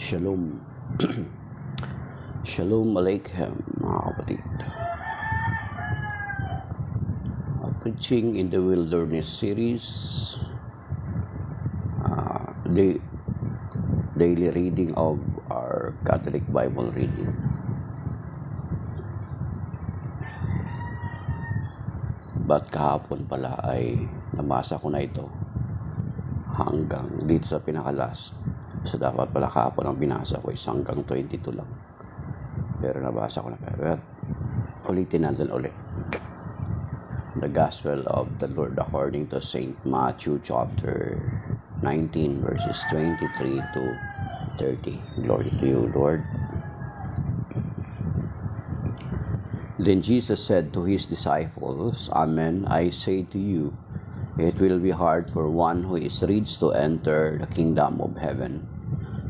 Shalom. Shalom Aleichem, mga kapatid. Preaching in the Wilderness series, daily reading of our Catholic Bible reading. But kahapon pala ay nabasa ko na ito hanggang dito sa pinaka-last. So dapat pala kahapon ang binasa ko is hanggang 22 lang. Pero nabasa ko na. Pero ulitin natin ulit. The Gospel of the Lord according to St. Matthew chapter 19 verses 23 to 30. Glory to you, Lord. Then Jesus said to his disciples, Amen, I say to you, it will be hard for one who is rich to enter the kingdom of heaven.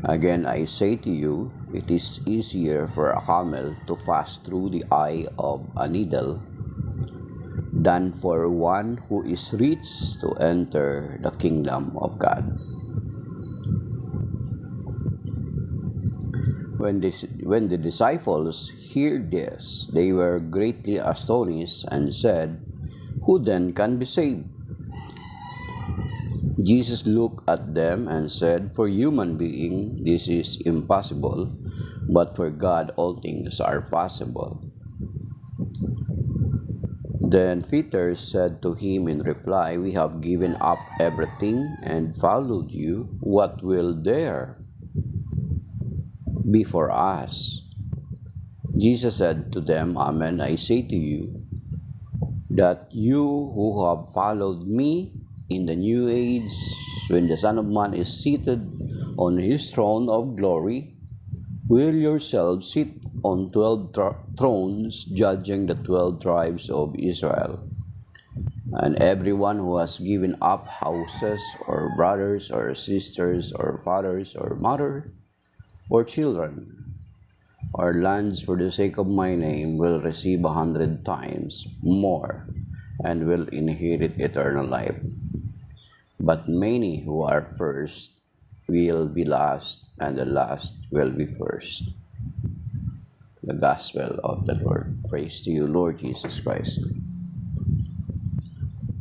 Again, I say to you, it is easier for a camel to pass through the eye of a needle than for one who is rich to enter the kingdom of God. When the disciples heard this, they were greatly astonished and said, Who then can be saved? Jesus looked at them and said, For human being this is impossible, but for God all things are possible. Then Peter said to him in reply, We have given up everything and followed you. What will there be for us? Jesus said to them, Amen, I say to you, that you who have followed me in the new age, when the Son of Man is seated on his throne of glory, will yourselves sit on 12 thrones, judging the 12 tribes of Israel. And everyone who has given up houses, or brothers, or sisters, or fathers, or mother, or children, or lands for the sake of my name will receive 100 times more, and will inherit eternal life. But many who are first will be last, and the last will be first. The Gospel of the Lord. Praise to you, Lord Jesus Christ.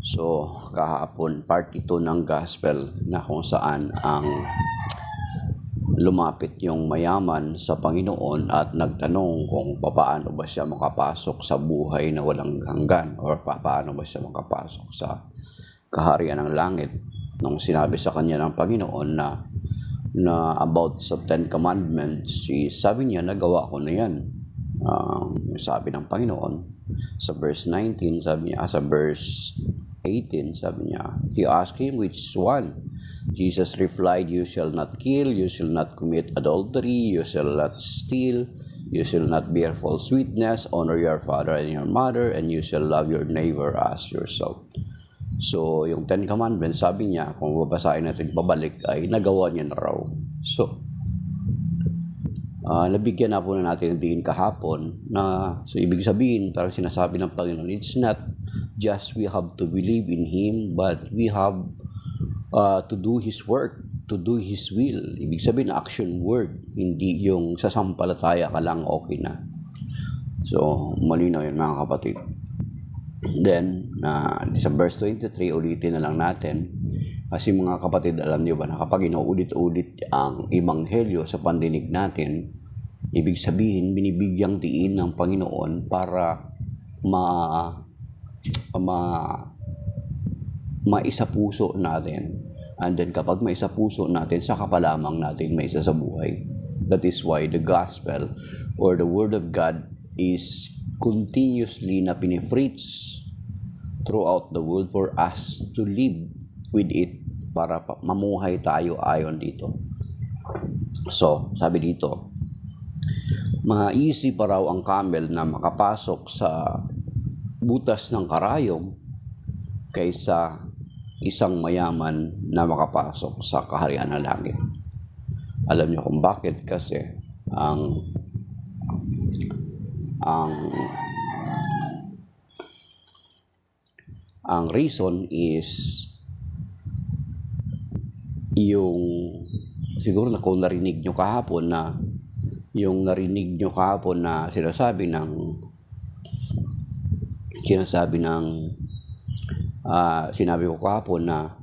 So, kahapon, part ito ng Gospel na kung saan ang lumapit yung mayaman sa Panginoon at nagtanong kung paano ba siya makapasok sa buhay na walang hanggan, or paano ba siya makapasok sa kaharian ng langit. Nung sinabi sa kanya ng Panginoon na about sa 10 Commandments, sabi niya, nagawa ko na yan. Sabi ng Panginoon sa verse 19, sabi niya, sa verse 18, sabi niya, he asked him, which one? Jesus replied, You shall not kill, you shall not commit adultery, you shall not steal, you shall not bear false witness, honor your father and your mother, and you shall love your neighbor as yourself. So, yung 10 Commandments, sabi niya, kung babasahin natin pabalik, ay nagawa niya na raw. So, nabigyan na po na natin din kahapon na, so ibig sabihin, parang sinasabi ng Panginoon, it's not just we have to believe in Him, but we have to do His work, to do His will. Ibig sabihin, action word, hindi yung sasampalataya ka lang, okay na. So, malinaw yun, mga kapatid. Then, sa verse 23, ulitin na lang natin. Kasi mga kapatid, alam niyo ba na kapag inuulit-ulit ang ebanghelyo sa pandinig natin, ibig sabihin, binibigyang diin ng Panginoon para maisapuso natin. And then kapag maisapuso natin, saka pa lamang natin maisa sa buhay. That is why the gospel or the word of God is continuously na pinifreach throughout the world for us to live with it, para mamuhay tayo ayon dito. So, sabi dito, ma-easy pa raw ang camel na makapasok sa butas ng karayom kaysa isang mayaman na makapasok sa kaharian ng langit. Alam niyo kung bakit? Kasi ang reason is yung siguro na kung narinig nyo kahapon na sinabi ko kahapon na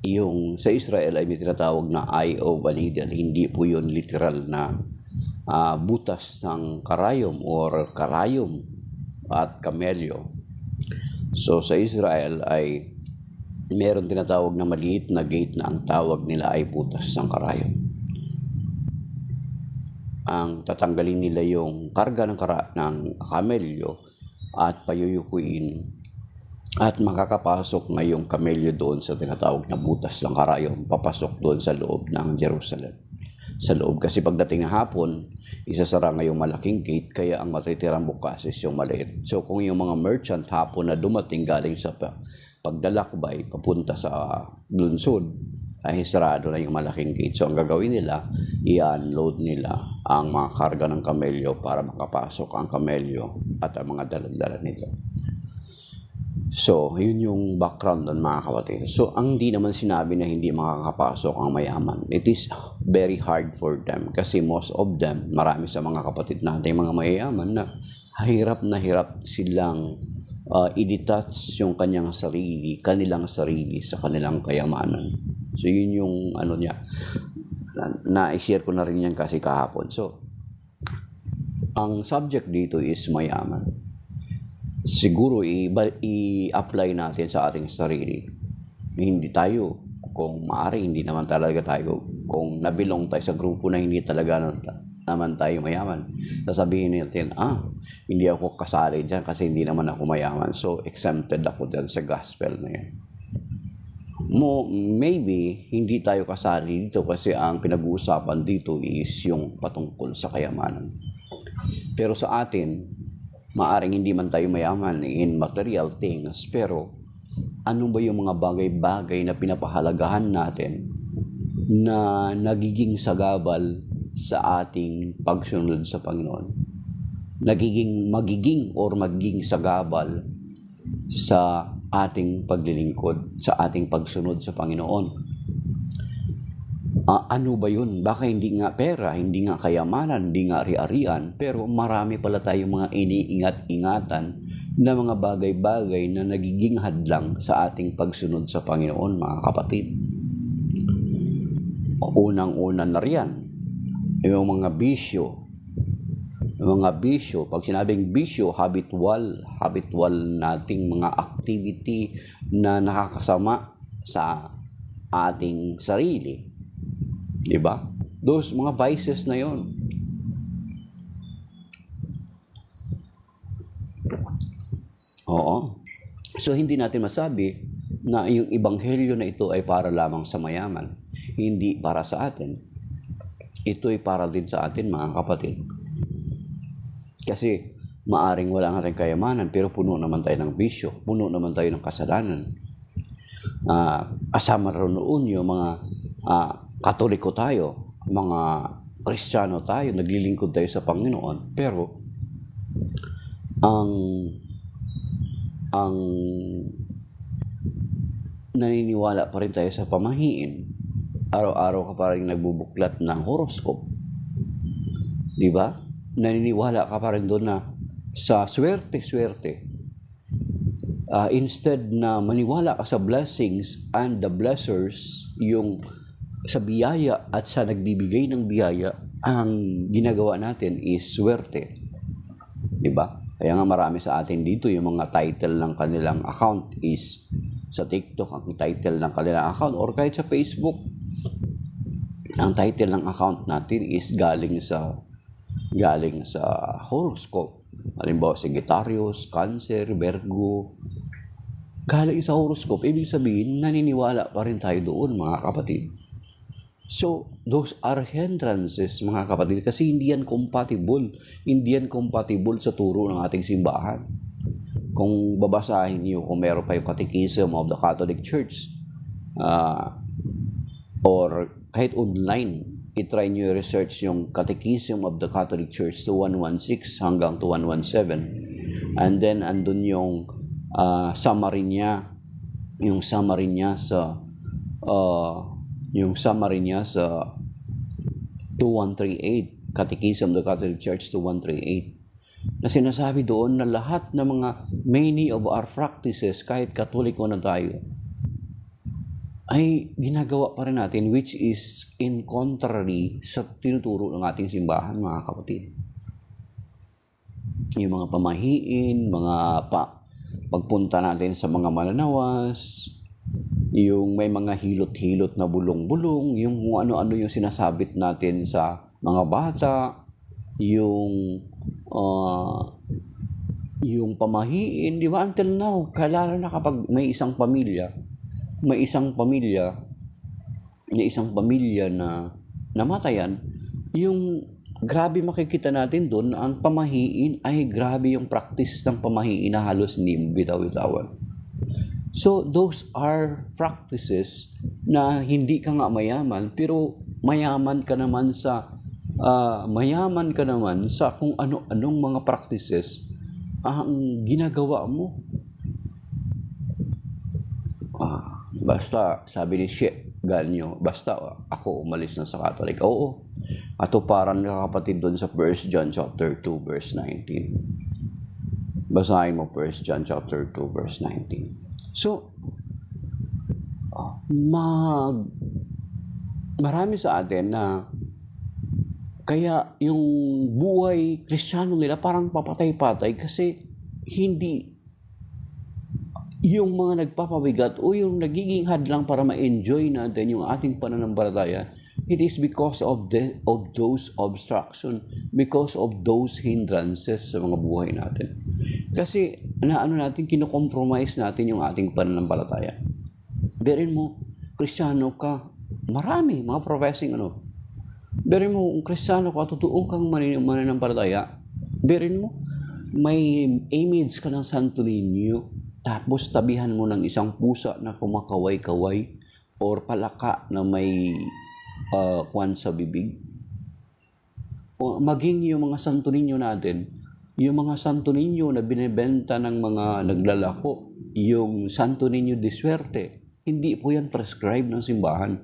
yung sa Israel ay may tinatawag na eye of an eagle. Hindi po yun literal na butas ng karayom or karayom at kamelyo. So sa Israel ay meron tinatawag na maliit na gate na ang tawag nila ay butas ng karayom. Ang tatanggalin nila yung karga ng kamelyo at payuyukuin at makakapasok ngayong kamelyo doon sa tinatawag na butas ng karayom, papasok doon sa loob ng Jerusalem. Sa loob, kasi pagdating ng hapon, isasara ngayong malaking gate, kaya ang matitirang bukas is yung maliit. So kung yung mga merchant hapon na dumating galing sa pagdalakbay papunta sa lungsod, ay sarado na yung malaking gate. So ang gagawin nila, i-unload nila ang mga karga ng kamelyo para makapasok ang kamelyo at ang mga daladala nito. So, yun yung background doon, mga kapatid. So, ang di naman sinabi na hindi makakapasok ang mayaman. It is very hard for them kasi most of them, marami sa mga kapatid natin, mga mayayaman na hirap silang i-detach yung kanilang sarili sa kanilang kayamanan. So, yun yung niya. Na-share ko na rin yan kasi kahapon. So, ang subject dito is mayaman. Siguro i-apply natin sa ating sarili. Hindi tayo, kung maaari, hindi naman talaga tayo, kung nabilong tayo sa grupo na hindi talaga naman tayo mayaman, sasabihin natin, hindi ako kasali dyan kasi hindi naman ako mayaman. So, exempted ako dyan sa gospel na yan. Maybe, hindi tayo kasali dito kasi ang pinag-uusapan dito is yung patungkol sa kayamanan. Pero sa atin, maaring hindi man tayo mayaman in material things, pero ano ba yung mga bagay-bagay na pinapahalagahan natin na nagiging sagabal sa ating pagsunod sa Panginoon? Magiging sagabal sa ating paglilingkod, sa ating pagsunod sa Panginoon. Ano ba yun? Baka hindi nga pera, hindi nga kayamanan, hindi nga ari-arian, pero marami pala tayong mga iniingat-ingatan na mga bagay-bagay na nagiging hadlang sa ating pagsunod sa Panginoon, mga kapatid. Unang-una na riyan, yung mga bisyo. Pag sinabing bisyo, habitual nating mga activity na nakakasama sa ating sarili. Diba? Those mga vices na yon. Oo. So, hindi natin masabi na yung ebanghelyo na ito ay para lamang sa mayaman. Hindi para sa atin. Ito ay para din sa atin, mga kapatid. Kasi, maaring wala nga rin kayamanan, pero puno naman tayo ng bisyo. Puno naman tayo ng kasalanan. Asama rin noon yung mga Katoliko tayo, mga Kristiyano tayo, naglilingkod tayo sa Panginoon, pero ang naniniwala pa rin tayo sa pamahiin. Araw-araw ka pa rin nagbubuklat ng horoscope. Di ba? Naniniwala ka pa rin doon na sa swerte. Instead na maniwala ka sa blessings and the blessers, yung sa biyaya at sa nagbibigay ng biyaya, ang ginagawa natin is swerte. Diba? Kaya nga marami sa atin dito, yung mga title ng kanilang account is sa TikTok, ang title ng kanilang account, or kahit sa Facebook, ang title ng account natin is galing sa horoscope. Halimbawa, Sagittarius, Cancer, Virgo, galing sa horoscope. Ibig sabihin, naniniwala pa rin tayo doon, mga kapatid. So, those are hindrances, mga kapatid, kasi hindi yan compatible sa turo ng ating simbahan. Kung babasahin niyo, kung meron kayong Catechism of the Catholic Church, or kahit online, i-try niyo research yung Catechism of the Catholic Church to 116 hanggang to 117. And then, andun yung summary niya sa 2138, Catechism of the Catholic Church 2138, na sinasabi doon na lahat ng mga many of our practices, kahit Katoliko na tayo, ay ginagawa pa rin natin, which is in contrary sa tinuturo ng ating simbahan, mga kapatid. Yung mga pamahiin, pagpunta natin sa mga mananawas, yung may mga hilot-hilot na bulong-bulong, yung ano-ano yung sinasabit natin sa mga bata, yung pamahiin, di ba? Until now, lalo na kapag may isang pamilya na namatayan, yung grabe makikita natin doon na ang pamahiin ay grabe yung practice ng pamahiin na halos hindi bitaw-bitawan. So, those are practices na hindi ka nga mayaman, pero mayaman ka naman sa kung ano-anong mga practices ang ginagawa mo. Basta, sabi ni Ganyo, basta ako umalis na sa Catholic. Oo. Ato parang nakakapatid doon sa 1 John chapter 2 verse 19. Basahin mo 1 John chapter 2 verse 19. So, marami sa atin na kaya yung buhay Kristiyano nila parang papatay-patay kasi hindi yung mga nagpapabigat o yung nagiging hadlang para ma-enjoy natin yung ating pananampalataya. It is because of those obstruction, because of those hindrances sa mga buhay natin. Kasi natin, kino-compromise natin yung ating pananampalataya. Berin mo, Kristiyano ka, marami, mga professing Berin mo, kung Kristiyano ka, totoo kang mananampalataya, berin mo, may image ka ng Santo Niño, tapos tabihan mo ng isang pusa na kumakaway-kaway or palaka na may kwan sa bibig. O maging yung mga Santo Niño natin, yung mga Santo Niño na binibenta ng mga naglalako, yung Santo Niño de Suerte, hindi po yan prescribed ng simbahan.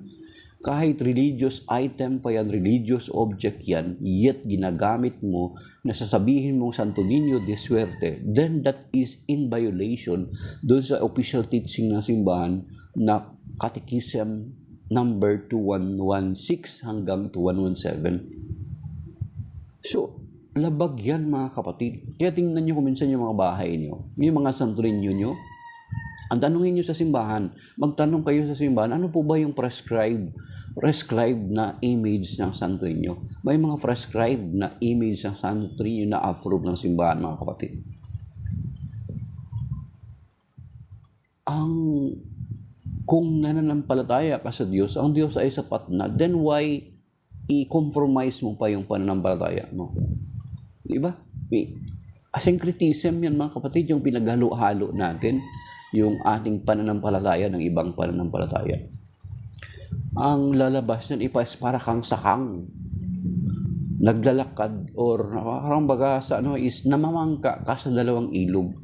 Kahit religious item pa yan, religious object yan, yet ginagamit mo na sasabihin mong Santo Niño de Suerte, then that is in violation doon sa official teaching ng simbahan na Catechism number 2116 hanggang 2117. So, labag yan mga kapatid. Kaya tingnan nyo kung minsan yung mga bahay nyo, yung mga Santo Niño nyo, ang tanongin nyo sa simbahan, magtanong kayo sa simbahan, ano po ba yung prescribed na image ng Santo Niño? May mga prescribed na image ng Santo Niño na approve ng simbahan, mga kapatid. Kung nananampalataya ka sa Diyos, ang Diyos ay sapat na, then why i-compromise mo pa yung pananampalataya mo? Diba? Syncretism yan, mga kapatid, yung pinaghalo-halo natin yung ating pananampalataya ng ibang pananampalataya. Ang lalabas nun, para kang sakang naglalakad or parang baga sa is namamangka ka sa dalawang ilog.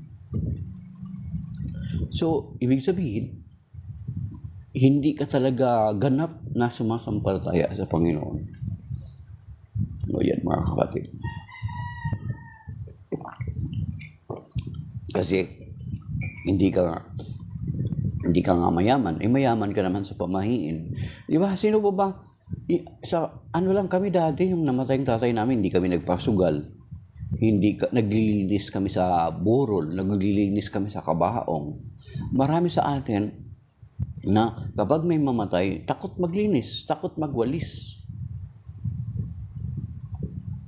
So, ibig sabihin, hindi ka talaga ganap na sumasampalataya sa Panginoon. O yan, mga kapatid. Kasi hindi ka nga mayaman, mayaman ka naman sa pamahiin. Di ba? Sino ba? Lang kami dati, yung namatay yung tatay namin, hindi kami nagpasugal. Naglilinis kami sa burol, naglilinis kami sa kabaong. Marami sa atin na kapag may mamatay, takot maglinis, takot magwalis.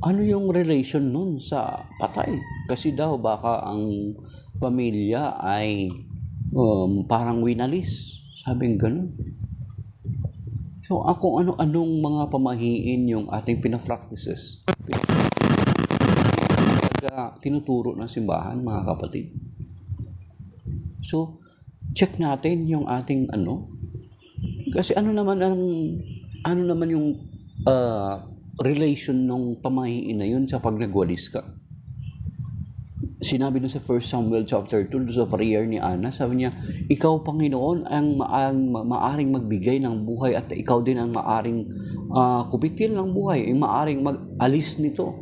Ano yung relation nun sa patay? Kasi daw baka ang pamilya ay parang winalis. Sabing ganun. So, kung ano-anong mga pamahiin yung ating pinapractices, tinuturo ng simbahan, mga kapatid. So, check natin yung ating kasi ano naman yung relation ng pamahiin na yun sa pag nagwalis ka. Sinabi dun sa 1 Samuel chapter 2, sa prayer ni Ana, sabi niya, ikaw, Panginoon, ang maaring magbigay ng buhay at ikaw din ang maaring kupitin ng buhay, ay maaring mag-alis nito.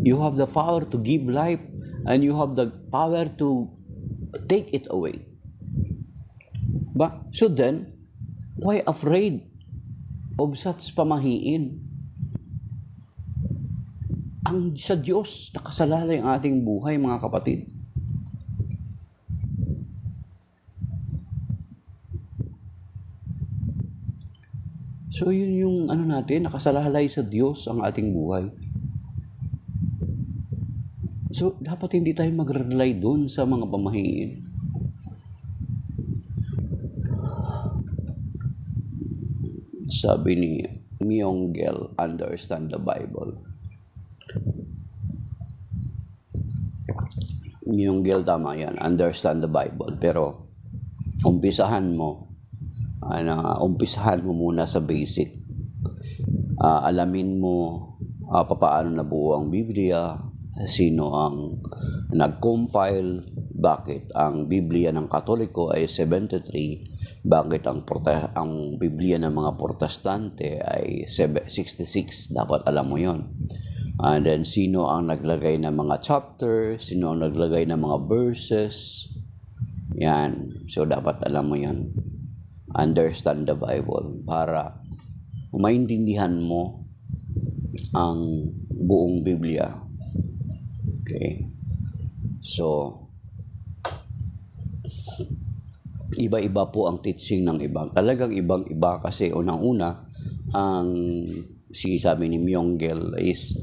You have the power to give life and you have the power to take it away. So then, why afraid of such pamahiin? Sa Diyos, nakasalalay ang ating buhay, mga kapatid. So yun yung natin, nakasalalay sa Diyos ang ating buhay. So dapat hindi tayo mag-rely doon sa mga pamahiin. Sabi ni Myongel, understand the Bible. Myongel, tama yan, understand the Bible. Pero umpisahan mo muna sa basic. Alamin mo paano nabuo ang Biblia, sino ang nag-compile, bakit ang Biblia ng Katoliko ay 73, bakit ang Biblia ng mga Protestante ay 66, dapat alam mo yon. And then, sino ang naglagay ng mga chapter, sino ang naglagay ng mga verses, yan. So, dapat alam mo yan. Understand the Bible para maintindihan mo ang buong Biblia. Okay. So, iba-iba po ang teaching ng iba. Talagang ibang-iba kasi unang-una, sabi ni Myongel is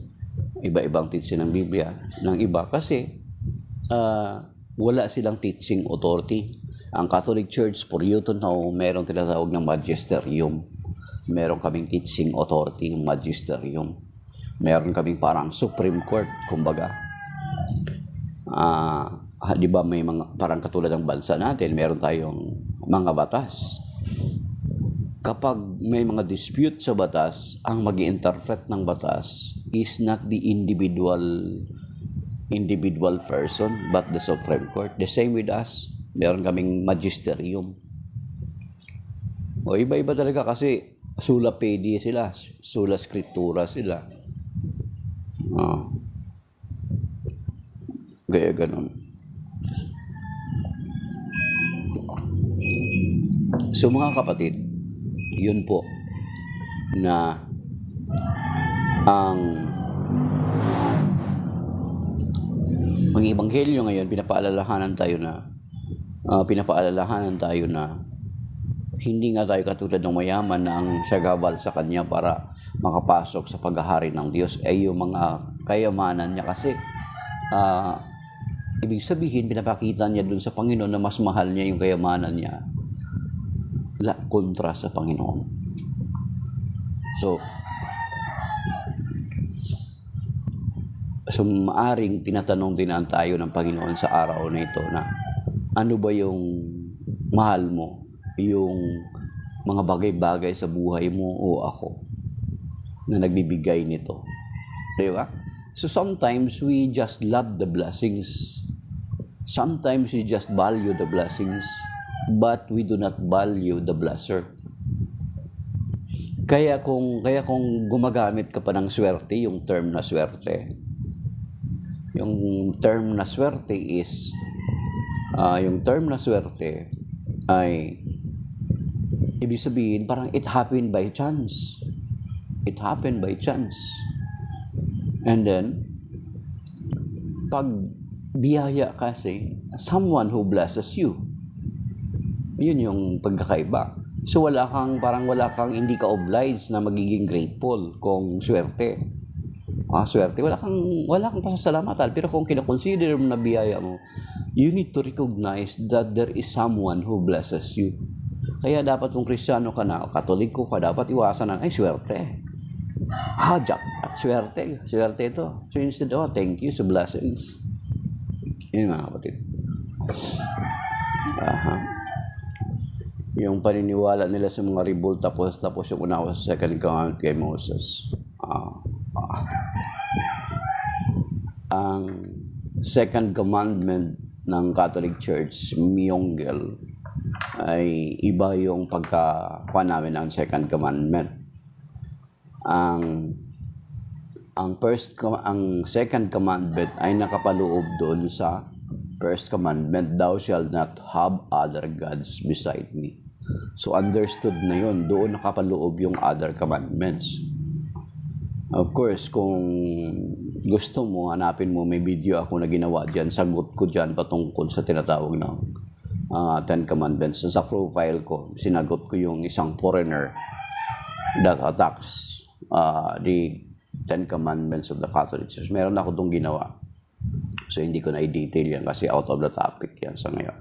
iba-ibang teaching ng Biblia ng iba kasi wala silang teaching authority. Ang Catholic Church, for you to know, meron tinatawag ng magisterium. Meron kaming teaching authority, magisterium. Meron kaming parang Supreme Court, kumbaga. Di ba may mga, parang katulad ng bansa natin, meron tayong mga batas. Kapag may mga dispute sa batas, ang mag-i-interpret ng batas is not the individual person, but the Supreme Court. The same with us. Meron kaming magisterium. O iba-iba talaga kasi sola fide sila, sola scriptura sila. Gaya ganun. So mga kapatid, yun po na ang ebanghelyo ngayon, pinapaalalahanan tayo na hindi nga tayo katulad ng mayaman na ang sagabal sa kanya para makapasok sa paghahari ng Diyos ay yung mga kayamanan niya kasi ibig sabihin pinapakita niya dun sa Panginoon na mas mahal niya yung kayamanan niya kontra sa Panginoon. So maaring tinatanong din tayo ng Panginoon sa araw na ito na ano ba yung mahal mo? Yung mga bagay-bagay sa buhay mo o ako na nagbibigay nito. Di ba? So sometimes we just love the blessings. Sometimes we just value the blessings, but we do not value the blesser. Kaya kung gumagamit ka pa ng swerte, yung term na swerte. Yung term na swerte is ay ibig sabihin parang it happened by chance. It happened by chance. And then pag biyaya kasi, someone who blesses you. Yun yung pagkakaiba. So wala kang hindi ka obliged na magiging grateful kung swerte. Swerte, wala kang pasasalamatan. Pero kung kina-consider mo na biyaya mo, you need to recognize that there is someone who blesses you. Kaya dapat kung Kristiyano ka na, Katoliko ka, dapat iwasan ay swerte. Jack, swerte ito. So instead, thank you sa blessings. Yun mga kapatid. Yung paniniwala nila sa mga revolt tapos yung una sa second commandment kay Moses. Ang second commandment ng Catholic Church, Myongel, ay iba yung pagkakuha namin ng second commandment. Ang ang second commandment ay nakapaloob doon sa first commandment, thou shalt not have other gods beside me. So understood na yun, doon nakapaloob yung other commandments. Of course, kung gusto mo, hanapin mo, may video ako na ginawa dyan, sagot ko dyan patungkol sa tinatawag ng Ten Commandments. Sa profile ko, sinagot ko yung isang foreigner that attacks the Ten Commandments of the Catholic Church. Meron ako itong ginawa. So, hindi ko na i-detail yan kasi out of the topic yan sa ngayon.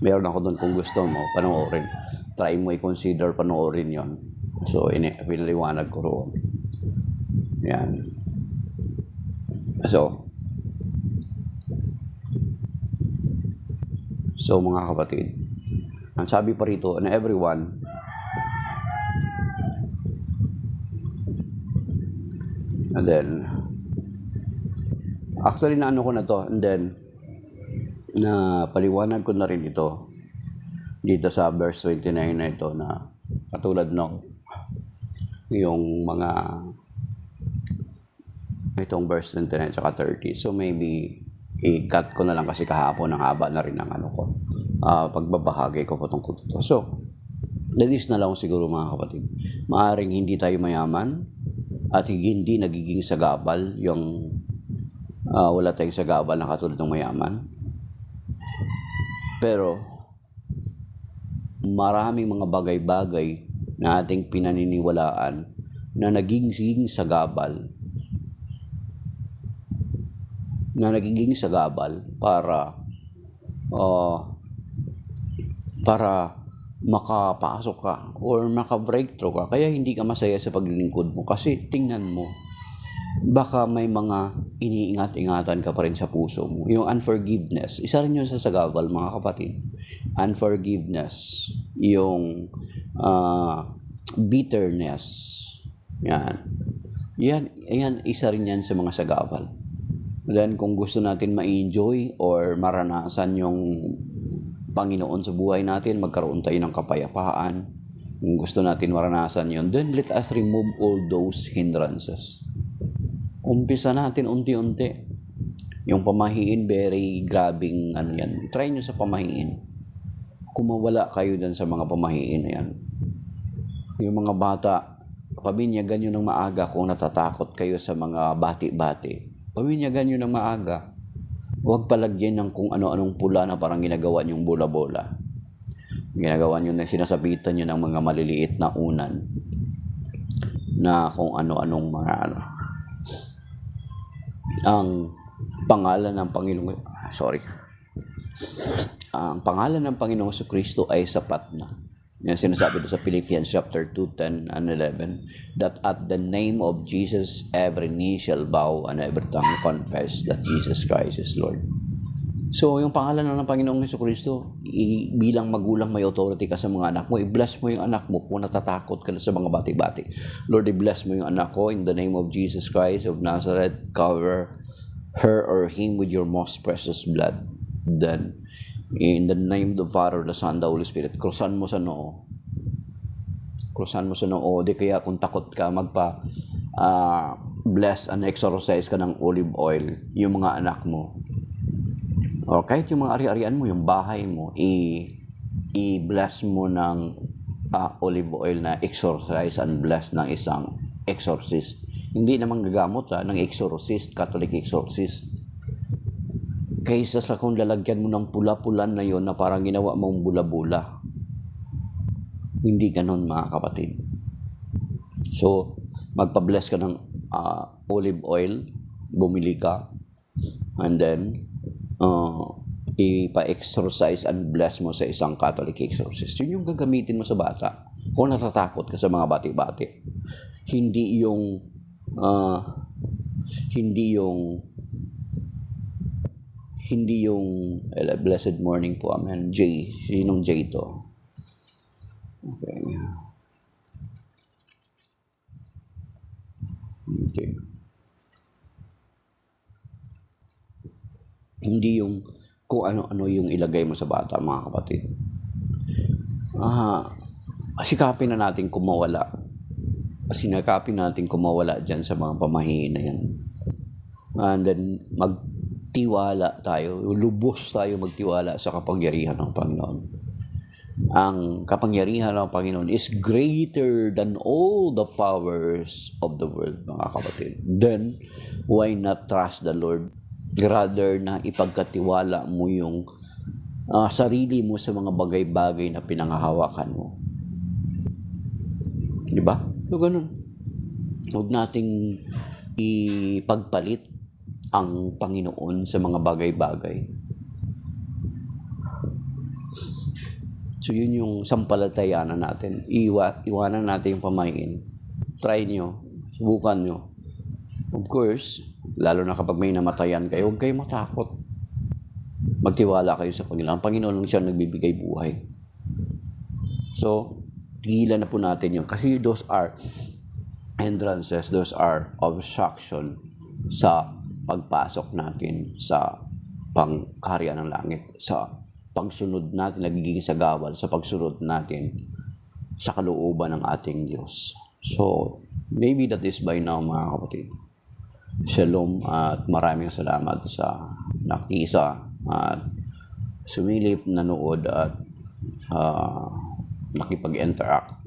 Meron ako doon, kung gusto mo, panoorin. Try mo i-consider panoorin yon. So, pinaliwanag ko roon. Yan. So mga kapatid, ang sabi pa rito na everyone and then actually naano ko na to and then na paliwanag ko na rin ito dito sa verse 29 na ito na katulad ng yung mga itong verse 29 at 30. So maybe i-cut ko na lang kasi kahapon ang haba na rin ng pagbabahagi ko patungkol dito. So, this na lang siguro mga kapatid. Maaring hindi tayo mayaman at hindi nagiging sagabal yung wala tayong sagabal na katulad ng mayaman. Pero, maraming mga bagay-bagay na ating pinaniniwalaan na nagiging sagabal para makapasok ka or maka-breakthrough ka. Kaya hindi ka masaya sa paglilingkod mo kasi tingnan mo, baka may mga iniingat-ingatan ka pa rin sa puso mo. Yung unforgiveness, isa rin yun sa sagabal mga kapatid. Unforgiveness, yung bitterness, yan isa rin yan sa mga sagabal. Then kung gusto natin ma-enjoy or maranasan yung Panginoon sa buhay natin, magkaroon tayo ng kapayapaan. Kung gusto natin maranasan yun, then let us remove all those hindrances. Umpisa natin unti-unti. Yung pamahiin, very grabing yan. Try nyo sa pamahiin. Kumawala kayo dyan sa mga pamahiin na yan. Yung mga bata, pabinyagan nyo ng maaga kung natatakot kayo sa mga bati-bati. Pabinyagan nyo ng maaga. Huwag palagyan ng kung ano-anong pula na parang ginagawa nyong bola-bola. Ginagawa nyo na sinasabitan nyo ng mga maliliit na unan na kung ano-anong mga ang pangalan ng Panginoon ang pangalan ng Panginoong Jesucristo ay sapat na. Yan sinasabi doon sa Philippians chapter 2:10 and 11 that at the name of Jesus every knee shall bow and every tongue confess that Jesus Christ is Lord. So yung pangalan ng Panginoong Jesucristo, bilang magulang may authority ka sa mga anak mo, i-bless mo yung anak mo kung natatakot ka na sa mga bati-bati. Lord, i-bless mo yung anak ko in the name of Jesus Christ of Nazareth. Cover her or him with your most precious blood. Then in the name of the Father, the Son, the Holy Spirit, krusan mo sa noo. Di kaya kung takot ka, bless and exorcise ka ng olive oil yung mga anak mo. O kahit yung mga ari-arian mo, yung bahay mo, i-bless mo ng olive oil na exorcise and bless ng isang exorcist. Hindi naman gagamot ng exorcist, Catholic exorcist. Kaysa sa kung lalagyan mo ng pula-pulan na yon na parang ginawa mong bula-bula. Hindi ganon mga kapatid. So, magpa-bless ka ng olive oil, bumili ka, and then, ipa-exorcise and bless mo sa isang Catholic exorcist. Yun yung gagamitin mo sa bata. Kung natatakot ka sa mga bati-bati. Hindi yung blessed morning po, amen. J, sinong J to? Okay. Hindi yung kung ano-ano yung ilagay mo sa bata, mga kapatid. Sikapin na natin kumawala sinakapin natin kumawala dyan sa mga pamahiin na yan. And then, magtiwala tayo, lubos tayo magtiwala sa kapangyarihan ng Panginoon. Ang kapangyarihan ng Panginoon is greater than all the powers of the world, mga kapatid. Then, why not trust the Lord? Rather na ipagkatiwala mo yung sarili mo sa mga bagay-bagay na pinanghahawakan mo. Diba? So, ganun. Huwag nating ipagpalit ang Panginoon sa mga bagay-bagay. So, yun yung sampalatayanan natin. Iwanan natin yung pamahiin. Try nyo. Subukan nyo. Of course, lalo na kapag may namatayan kayo, huwag kayong matakot. Magtiwala kayo sa Panginoon. Ang Panginoon lang siya nagbibigay buhay. So, tigilan na po natin yun. Kasi those are hindrances, those are obstruction sa pagpasok natin sa pangkarya ng langit, sa pagsunod natin, nagiging sagawal sa pagsunod natin sa kalooban ng ating Diyos. So, maybe that is by now, mga kapatid. Shalom at maraming salamat sa nakisa at sumilip, nanood at nakipag-interact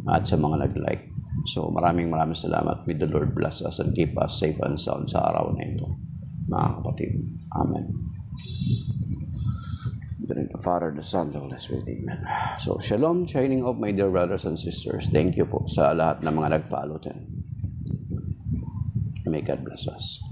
at sa mga nag-like. So, maraming salamat. May the Lord bless us and keep us safe and sound sa araw na ito, mga kapatid. Amen. In the Father, the Son, the Holy Spirit. Amen. So, shalom, shining of my dear brothers and sisters. Thank you po sa lahat ng mga nag-follow din. May God bless us.